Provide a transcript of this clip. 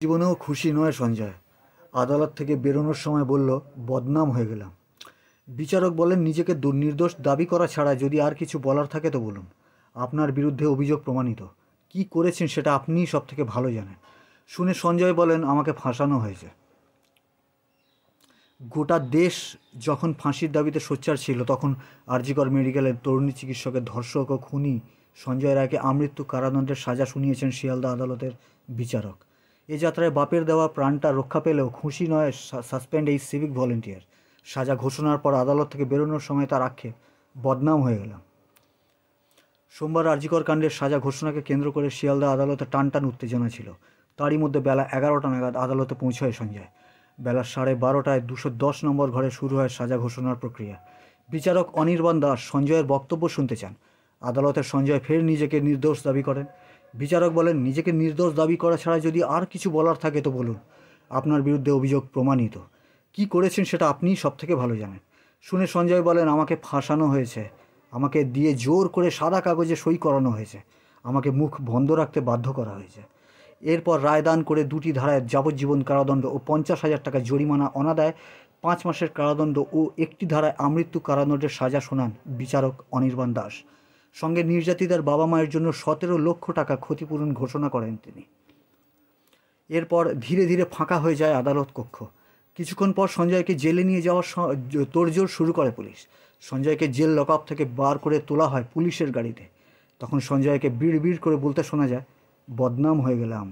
জীবনেও খুশি নয় সঞ্জয়। আদালত থেকে বেরোনোর সময় বলল, বদনাম হয়ে গেলাম। বিচারক বলেন, নিজেকে নির্দোষ দাবি করা ছাড়া যদি আর কিছু বলার থাকে তো বলুন। আপনার বিরুদ্ধে অভিযোগ প্রমাণিত। কি করেছেন সেটা আপনিই সব থেকে ভালো জানেন। শুনে সঞ্জয় বলেন, আমাকে ফাঁসানো হয়েছে। গোটা দেশ যখন ফাঁসির দাবিতে সোচ্চার ছিল, তখন আরজিকর মেডিকেলের তরুণী চিকিৎসকের ধর্ষক ও খুনি সঞ্জয় রায়কে আমৃত্যু কারাদণ্ডের সাজা শুনিয়েছেন শিয়ালদা আদালতের বিচারক। এ যাত্রায় বাপের দেওয়া প্রাণটা রক্ষা পেলেও খুশি নয় সাসপেন্ড এই সিভিক ভলেন্টিয়ার। সাজা ঘোষণার পর আদালত থেকে বেরোনোর সময় তার আক্ষেপ, বদনাম হয়ে গেলাম। সোমবার আরজিকর কাণ্ডের সাজা ঘোষণাকে কেন্দ্র করে শিয়ালদা আদালতে টানটান উত্তেজনা ছিল। তারই মধ্যে বেলা 11টা নাগাদ আদালতে পৌঁছায় সঞ্জয়। বেলা 12:30টায় 210 নম্বর ঘরে শুরু হয় সাজা ঘোষণার প্রক্রিয়া। বিচারক অনির্বাণ দাস সঞ্জয়ের বক্তব্য শুনতে চান। আদালতে সঞ্জয় ফের নিজেকে নির্দোষ দাবি করেন। বিচারক বলেন, নিজেকে নির্দোষ দাবি করা ছাড়া যদি আর কিছু বলার থাকে তো বলুন। আপনার বিরুদ্ধে অভিযোগ প্রমাণিত। কি করেছেন সেটা আপনিই সব থেকে ভালো জানেন। শুনে সঞ্জয় বলেন, আমাকে ফাঁসানো হয়েছে। আমাকে দিয়ে জোর করে সাদা কাগজে সই করানো হয়েছে। আমাকে মুখ বন্ধ রাখতে বাধ্য করা হয়েছে। এরপর রায়দান করে 2টি ধারায় যাবজ্জীবন কারাদণ্ড ও 50,000 টাকা জরিমানা, অনাদায়ে 5 মাসের কারাদণ্ড ও 1টি ধারায় আমৃত্যু কারাদণ্ডের সাজা শোনান বিচারক অনির্বাণ দাস। সঙ্গে নির্যাতিতার বাবা মায়ের জন্য 17 লক্ষ টাকা ক্ষতিপূরণ ঘোষণা করেন তিনি। এরপর ধীরে ধীরে ফাঁকা হয়ে যায় আদালত কক্ষ। কিছুক্ষণ পর সঞ্জয়কে জেলে নিয়ে যাওয়ার তোড়জোড় শুরু করে পুলিশ। সঞ্জয়কে জেল লকআপ থেকে বার করে তোলা হয় পুলিশের গাড়িতে। তখন সঞ্জয়কে বিড় বিড় করে বলতে শোনা যায়, বদনাম হয়ে গেলাম।